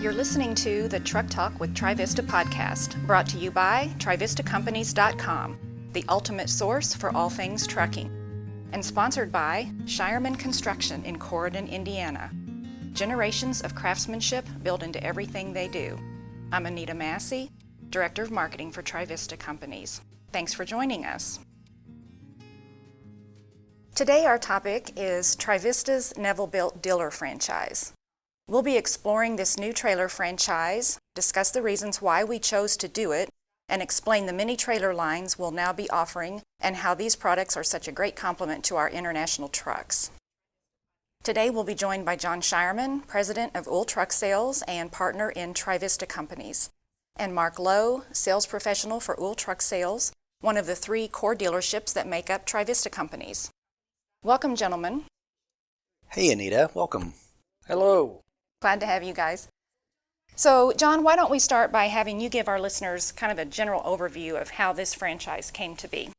You're listening to the Truck Talk with Trivista podcast, brought to you by TrivistaCompanies.com, the ultimate source for all things trucking, and sponsored by Shireman Construction in Corydon, Indiana. Generations of craftsmanship built into everything they do. I'm Anita Massey, Director of Marketing for Trivista Companies. Thanks for joining us. Today our topic is Trivista's Neville-Built Dealer Franchise. We'll be exploring this new trailer franchise, discuss the reasons why we chose to do it, and explain the many trailer lines we'll now be offering and how these products are such a great complement to our international trucks. Today we'll be joined by John Shireman, President of Uhl Truck Sales and partner in Trivista Companies, and Mark Lowe, Sales Professional for Uhl Truck Sales, one of the 3 core dealerships that make up Trivista Companies. Welcome, gentlemen. Hey, Anita. Welcome. Hello. Glad to have you guys. So, John, why don't we start by having you give our listeners kind of a general overview of how this franchise came to be?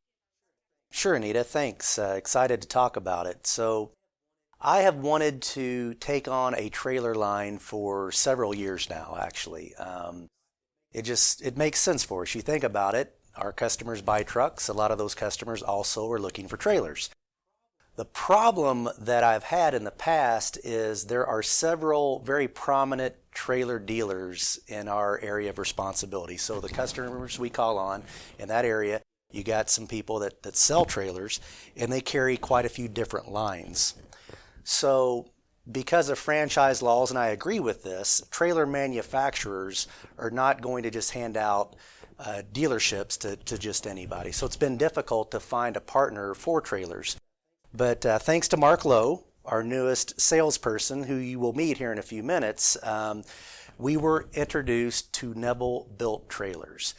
Sure, Anita. Thanks. Excited to talk about it. So, I have wanted to take on a trailer line for several years now, actually. It makes sense for us. You think about it, our customers buy trucks. A lot of those customers also are looking for trailers. The problem that I've had in the past is there are several very prominent trailer dealers in our area of responsibility. So the customers we call on in that area, you got some people that sell trailers, and they carry quite a few different lines. So because of franchise laws, and I agree with this, trailer manufacturers are not going to just hand out dealerships to just anybody. So it's been difficult to find a partner for trailers. But thanks to Mark Lowe, our newest salesperson, who you will meet here in a few minutes, we were introduced to Neville-Built Trailers.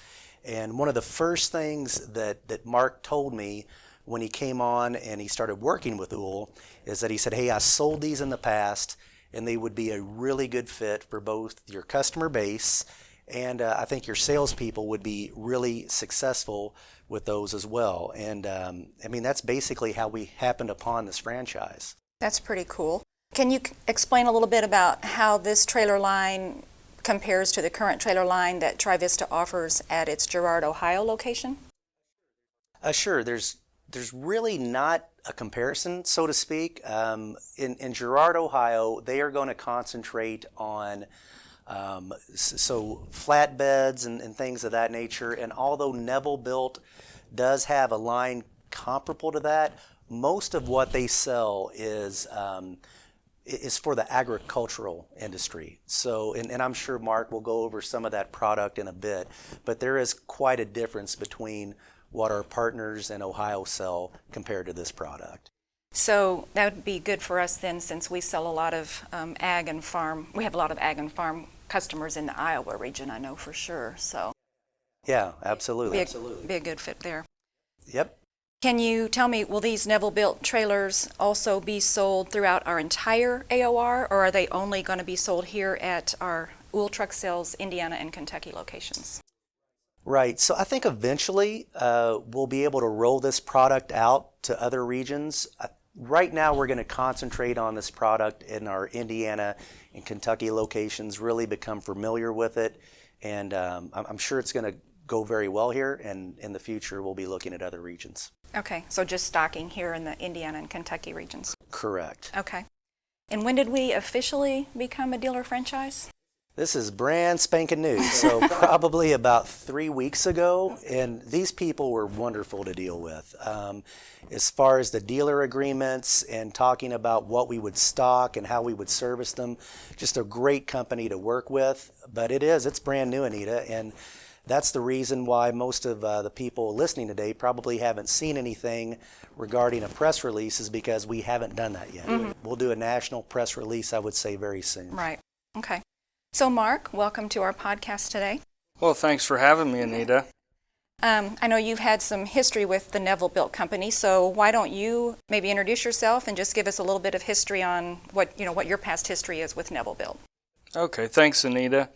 And one of the first things that Mark told me when he came on and he started working with Uhl is that he said, hey, I sold these in the past, and they would be a really good fit for both your customer base and I think your salespeople would be really successful with those as well. And that's basically how we happened upon this franchise. That's pretty cool. Can you explain a little bit about how this trailer line compares to the current trailer line that Trivista offers at its Girard, Ohio location? Sure. There's really not a comparison, so to speak. In Girard, Ohio, they are going to concentrate on so flatbeds and things of that nature. And although Neville-Built does have a line comparable to that, most of what they sell is for the agricultural industry. So, and I'm sure Mark will go over some of that product in a bit, but there is quite a difference between what our partners in Ohio sell compared to this product. So that would be good for us then, since we sell a lot of ag and farm. We have a lot of ag and farm customers in the Iowa region, I know for sure. So yeah, absolutely. Be a good fit there. Yep. Can you tell me, will these Neville-Built trailers also be sold throughout our entire AOR, or are they only going to be sold here at our Uhl Truck Sales, Indiana and Kentucky locations? Right. So I think eventually we'll be able to roll this product out to other regions. Right now we're going to concentrate on this product in our Indiana and Kentucky locations, really become familiar with it, and I'm sure it's going to go very well here, and in the future we'll be looking at other regions. Okay, so just stocking here in the Indiana and Kentucky regions. Correct. Okay. And when did we officially become a dealer franchise? This is brand spanking new, so probably about 3 weeks ago, and these people were wonderful to deal with. As far as the dealer agreements and talking about what we would stock and how we would service them, just a great company to work with. But it's brand new, Anita, and that's the reason why most of the people listening today probably haven't seen anything regarding a press release, is because we haven't done that yet. Mm-hmm. We'll do a national press release, I would say, very soon. Right. Okay. So, Mark, welcome to our podcast today. Well, thanks for having me, Anita. I know you've had some history with the Neville-Built Company, so why don't you maybe introduce yourself and just give us a little bit of history on what your past history is with Neville-Built. Okay, thanks, Anita.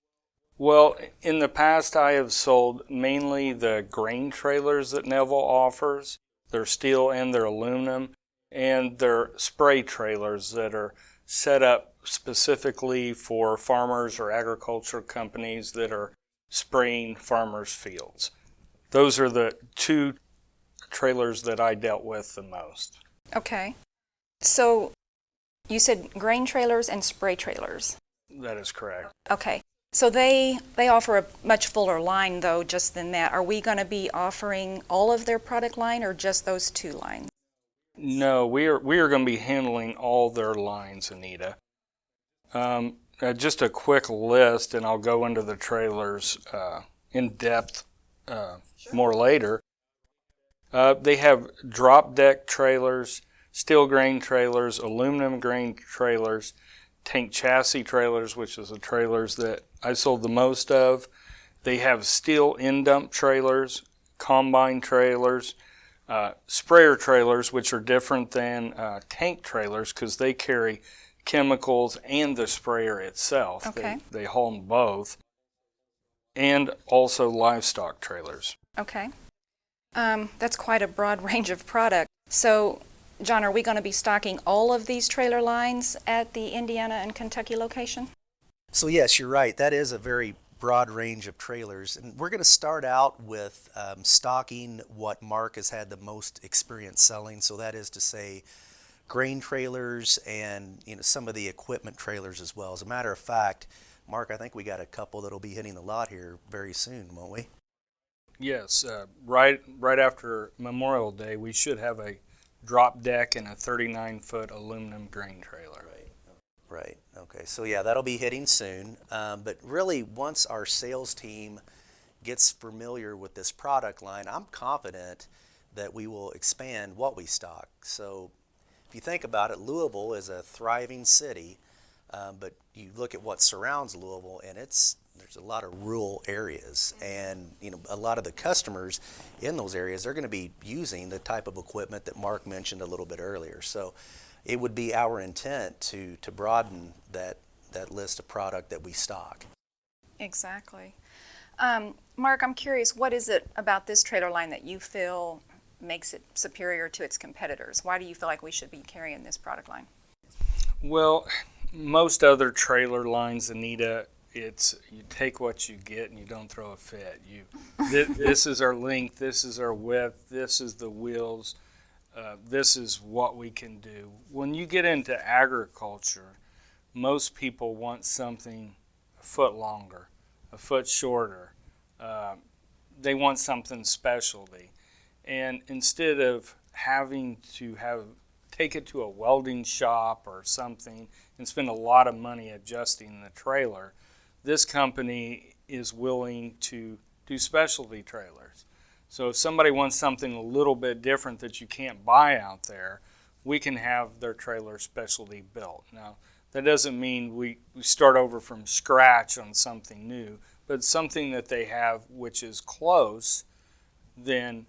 Well, in the past, I have sold mainly the grain trailers that Neville offers. They're steel and they're aluminum, and they're spray trailers that are set up specifically for farmers or agricultural companies that are spraying farmers' fields. Those are the two trailers that I dealt with the most. Okay. So you said grain trailers and spray trailers. That is correct. Okay. So they offer a much fuller line, though, just than that. Are we going to be offering all of their product line or just those two lines? No, we are going to be handling all their lines, Anita. Just a quick list, and I'll go into the trailers in depth more later. They have drop deck trailers, steel grain trailers, aluminum grain trailers, tank chassis trailers, which is the trailers that I sold the most of. They have steel end-dump trailers, combine trailers, sprayer trailers, which are different than tank trailers because they carry chemicals and the sprayer itself. Okay. They haul them both. And also livestock trailers. Okay. That's quite a broad range of product. So, John, are we going to be stocking all of these trailer lines at the Indiana and Kentucky location? So yes, you're right. That is a very broad range of trailers. And we're going to start out with stocking what Mark has had the most experience selling. So that is to say grain trailers and some of the equipment trailers as well. As a matter of fact, Mark, I think we got a couple that'll be hitting the lot here very soon, won't we? Yes, right after Memorial Day, we should have a drop deck and a 39-foot aluminum grain trailer. Right. Okay. So yeah, that'll be hitting soon. But really, once our sales team gets familiar with this product line, I'm confident that we will expand what we stock. So if you think about it, Louisville is a thriving city, but you look at what surrounds Louisville, and there's a lot of rural areas, and a lot of the customers in those areas are going to be using the type of equipment that Mark mentioned a little bit earlier. So it would be our intent to broaden that list of product that we stock. Exactly. Mark, I'm curious, what is it about this trailer line that you feel makes it superior to its competitors? Why do you feel like we should be carrying this product line? Well, most other trailer lines, Anita, it's you take what you get and you don't throw a fit. This is our length, this is our width, this is the wheels, this is what we can do. When you get into agriculture, most people want something a foot longer, a foot shorter. They want something specialty. And instead of having to take it to a welding shop or something and spend a lot of money adjusting the trailer, this company is willing to do specialty trailers. So if somebody wants something a little bit different that you can't buy out there, we can have their trailer specialty built. Now, that doesn't mean we start over from scratch on something new, but something that they have which is close, then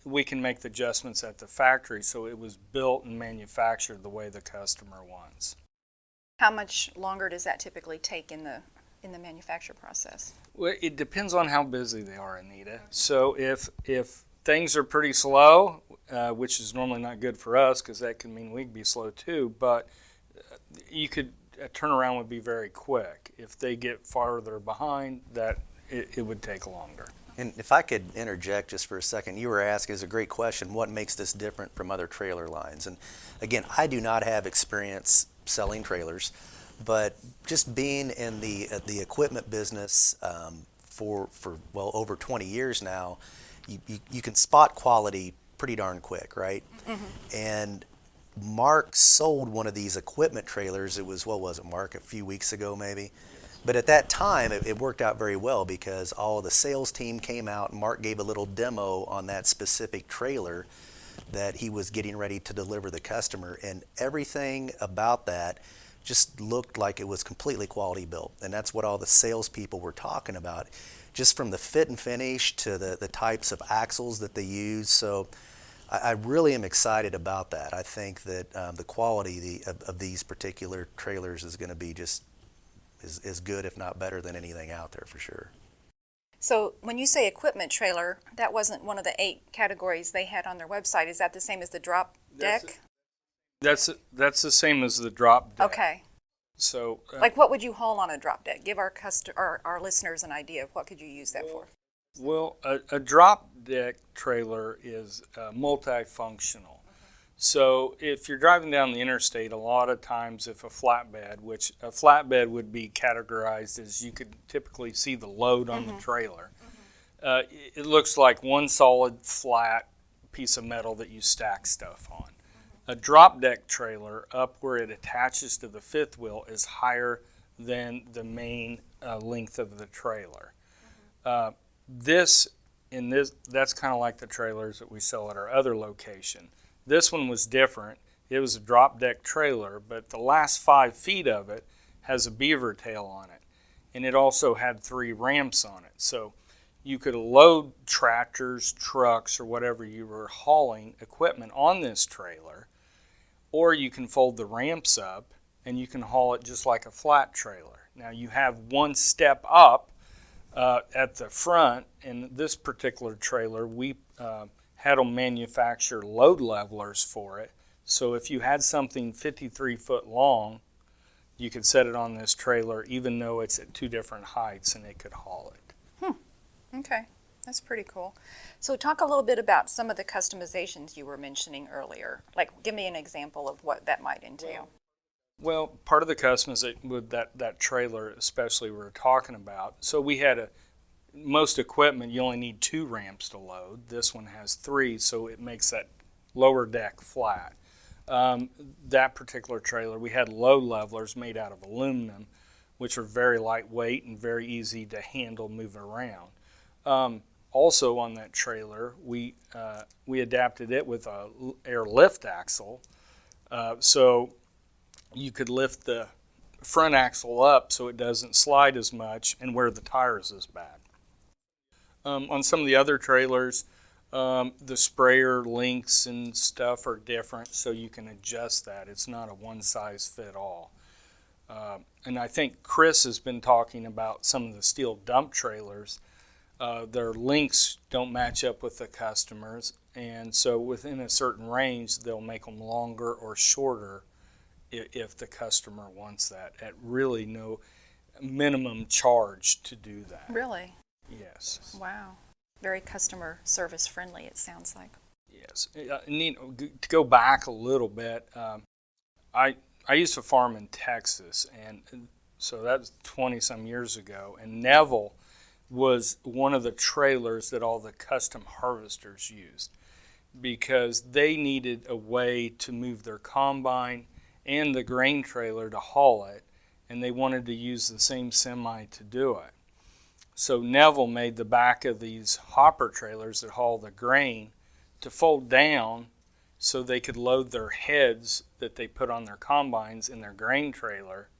we can make the adjustments at the factory so it was built and manufactured the way the customer wants. How much longer does that typically take in the manufacture process? Well, it depends on how busy they are, Anita. So if things are pretty slow, which is normally not good for us because that can mean we'd be slow too, but you could a turnaround would be very quick. If they get farther behind, that it would take longer. And if I could interject just for a second, you were asking, is a great question, what makes this different from other trailer lines? And again, I do not have experience selling trailers, but just being in the equipment business for well over 20 years now, you can spot quality pretty darn quick, right? Mm-hmm. And Mark sold one of these equipment trailers. It was, what was it, Mark, a few weeks ago maybe? But at that time, it worked out very well because all of the sales team came out and Mark gave a little demo on that specific trailer that he was getting ready to deliver the customer. And everything about that just looked like it was completely quality built. And that's what all the salespeople were talking about, just from the fit and finish to the types of axles that they use. So I really am excited about that. I think that the quality of these particular trailers is going to be just as good, if not better, than anything out there for sure. So when you say equipment trailer, that wasn't one of the 8 categories they had on their website. Is that the same as the drop deck? That's the same as the drop deck. Okay. So Like what would you haul on a drop deck? Give our listeners an idea of what could you use that for? well, a drop deck trailer is multifunctional. So if you're driving down the interstate, a lot of times if a flatbed would be categorized as you could typically see the load on the trailer. It looks like one solid flat piece of metal that you stack stuff on. A drop deck trailer, up where it attaches to the fifth wheel, is higher than the main length of the trailer. That's kind of like the trailers that we sell at our other location. This one was different. It was a drop deck trailer, but the last 5 feet of it has a beaver tail on it. And it also had 3 ramps on it. So you could load tractors, trucks, or whatever you were hauling equipment on this trailer, or you can fold the ramps up and you can haul it just like a flat trailer. Now you have one step up at the front. In this particular trailer, we had them manufacture load levelers for it. So if you had something 53 foot long, you could set it on this trailer even though it's at 2 different heights and it could haul it. Okay, that's pretty cool. So talk a little bit about some of the customizations you were mentioning earlier. Like give me an example of what that might entail. Well, part of the customization with that trailer especially we were talking about, so we had most equipment you only need 2 ramps to load. This one has 3, so it makes that lower deck flat. That particular trailer, we had load levelers made out of aluminum, which are very lightweight and very easy to handle moving around. Also on that trailer, we adapted it with a air lift axle, so you could lift the front axle up so it doesn't slide as much and wear the tires as bad. On some of the other trailers, the sprayer links and stuff are different, so you can adjust that. It's not a one-size-fit-all. And I think Chris has been talking about some of the steel dump trailers. Their links don't match up with the customers, and so within a certain range, they'll make them longer or shorter if the customer wants that, at really no minimum charge to do that. Really? Yes. Wow. Very customer service friendly, it sounds like. Yes. To go back a little bit, I used to farm in Texas, and so that was 20-some years ago, and Neville was one of the trailers that all the custom harvesters used because they needed a way to move their combine and the grain trailer to haul it, and they wanted to use the same semi to do it. So Neville made the back of these hopper trailers that haul the grain to fold down so they could load their heads that they put on their combines in their grain trailer.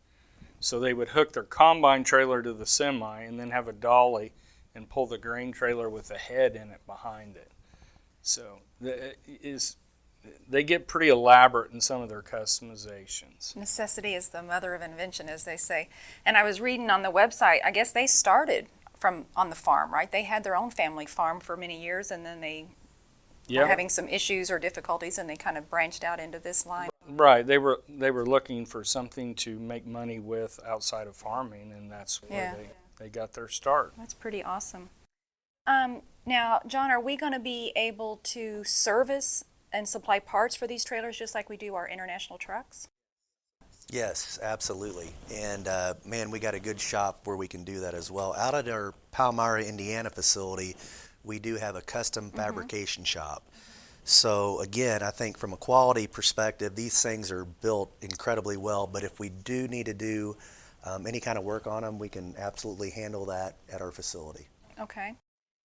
So they would hook their combine trailer to the semi and then have a dolly and pull the grain trailer with the head in it behind it. So they get pretty elaborate in some of their customizations. Necessity is the mother of invention, as they say. And I was reading on the website, I guess they started on the farm, right? They had their own family farm for many years, and then they were having some issues or difficulties, and they kind of branched out into this line. Right. They were looking for something to make money with outside of farming, and that's where they got their start. That's pretty awesome. Now, John, are we going to be able to service and supply parts for these trailers just like we do our international trucks? Yes, absolutely. And man, we got a good shop where we can do that as well. Out at our Palmyra, Indiana facility, we do have a custom fabrication shop. So again, I think from a quality perspective, these things are built incredibly well, but if we do need to do any kind of work on them, we can absolutely handle that at our facility. Okay.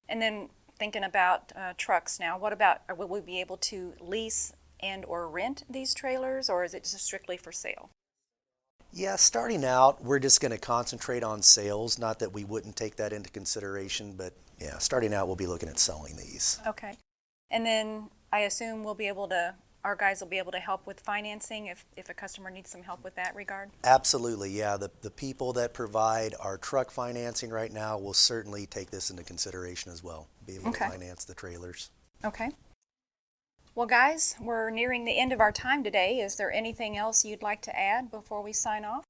And then thinking about trucks now, what about, will we be able to lease and or rent these trailers, or is it just strictly for sale? Yeah, starting out, we're just going to concentrate on sales. Not that we wouldn't take that into consideration, but yeah, starting out, we'll be looking at selling these. Okay. And then I assume our guys will be able to help with financing if a customer needs some help with that regard? Absolutely, yeah. The people that provide our truck financing right now will certainly take this into consideration as well, be able to finance the trailers. Okay. Well, guys, we're nearing the end of our time today. Is there anything else you'd like to add before we sign off?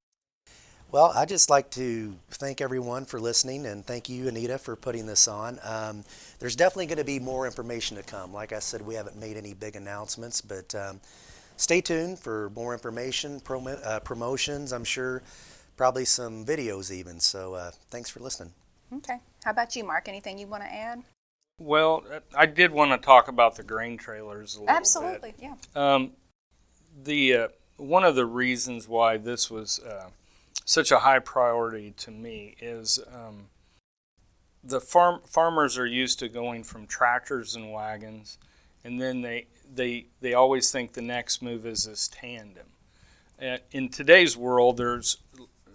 Well, I'd just like to thank everyone for listening, and thank you, Anita, for putting this on. There's definitely going to be more information to come. Like I said, we haven't made any big announcements, but stay tuned for more information, promotions, I'm sure, probably some videos even. So thanks for listening. Okay. How about you, Mark? Anything you want to add? Well, I did want to talk about the grain trailers a little Absolutely, bit. yeah. One of the reasons why this was such a high priority to me is the farmers are used to going from tractors and wagons, and then they always think the next move is this tandem. In today's world, there's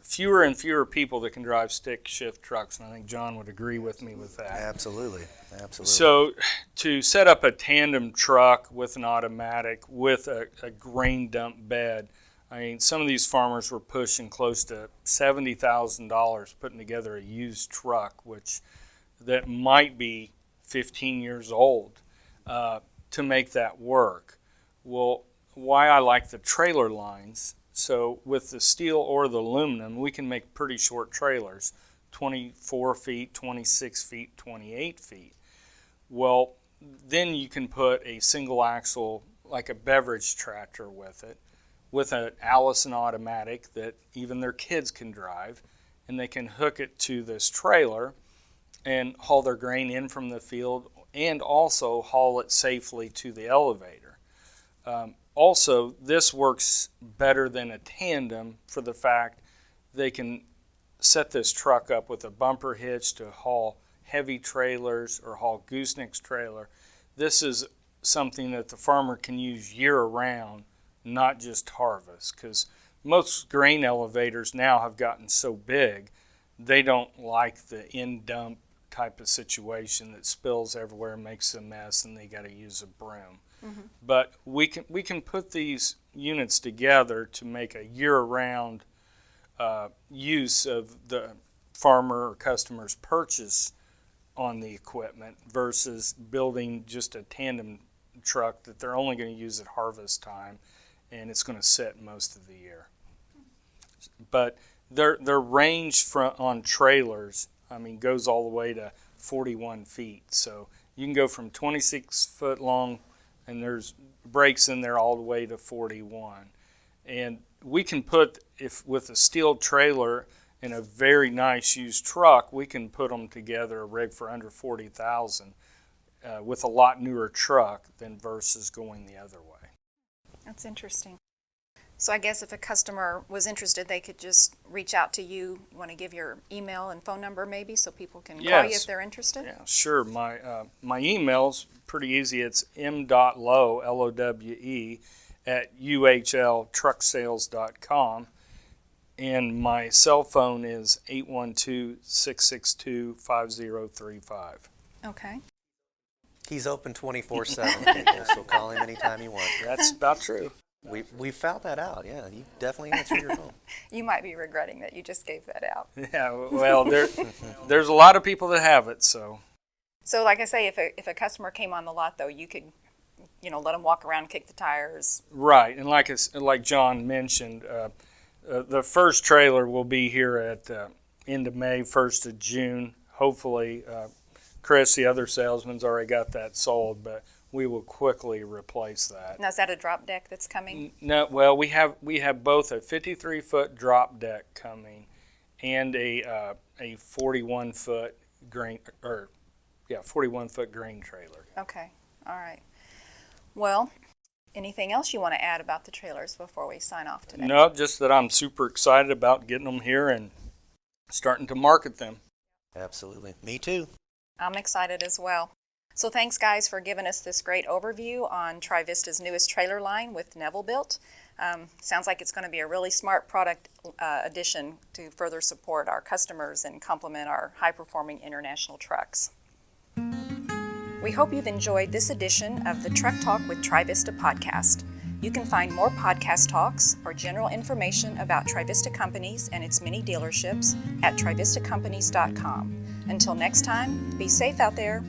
fewer and fewer people that can drive stick shift trucks, and I think John would agree with me with that. Absolutely. So to set up a tandem truck with an automatic with a grain dump bed, I mean, some of these farmers were pushing close to $70,000 putting together a used truck, which that might be 15 years old, to make that work. Well, why I like the trailer lines, so with the steel or the aluminum, we can make pretty short trailers, 24 feet, 26 feet, 28 feet. Well, then you can put a single axle, like a beverage tractor with it, with an Allison automatic that even their kids can drive, and they can hook it to this trailer and haul their grain in from the field and also haul it safely to the elevator. Also, this works better than a tandem for the fact they can set this truck up with a bumper hitch to haul heavy trailers or haul goosenecks trailer. This is something that the farmer can use year-round, not just harvest, because most grain elevators now have gotten so big, they don't like the in-dump type of situation that spills everywhere, makes a mess, and they got to use a broom. Mm-hmm. But we can put these units together to make a year-round use of the farmer or customer's purchase on the equipment versus building just a tandem truck that they're only going to use at harvest time, and it's going to sit most of the year. But their range on trailers, I mean, goes all the way to 41 feet. So you can go from 26 foot long, and there's brakes in there all the way to 41. And we can put, if with a steel trailer and a very nice used truck, we can put them together, a rig for under $40,000 with a lot newer truck than versus going the other way. That's interesting. So I guess if a customer was interested, they could just reach out to you. You want to give your email and phone number maybe so people can call you if they're interested? Yeah, sure. My email's pretty easy. It's m.lowe, L-O-W-E, at uhltrucksales.com. And my cell phone is 812-662-5035. Okay. He's open 24/7, people, so call him anytime you want. That's about true. We found that out, yeah. You definitely answer your phone. You might be regretting that you just gave that out. Yeah, well, there's a lot of people that have it, so. So like I say, if a customer came on the lot, though, you could, let them walk around, kick the tires. Right, and like John mentioned, the first trailer will be here at end of May, 1st of June. Hopefully, Chris, the other salesman's already got that sold, but we will quickly replace that. Now, is that a drop deck that's coming? No, well, we have both a 53-foot drop deck coming and a 41-foot grain 41-foot grain trailer. Okay, all right. Well, anything else you want to add about the trailers before we sign off today? No, just that I'm super excited about getting them here and starting to market them. Absolutely. Me too. I'm excited as well. So thanks, guys, for giving us this great overview on Trivista's newest trailer line with Neville-Built. Sounds like it's going to be a really smart product addition to further support our customers and complement our high-performing international trucks. We hope you've enjoyed this edition of the Truck Talk with Trivista podcast. You can find more podcast talks or general information about Trivista Companies and its many dealerships at trivistacompanies.com. Until next time, be safe out there.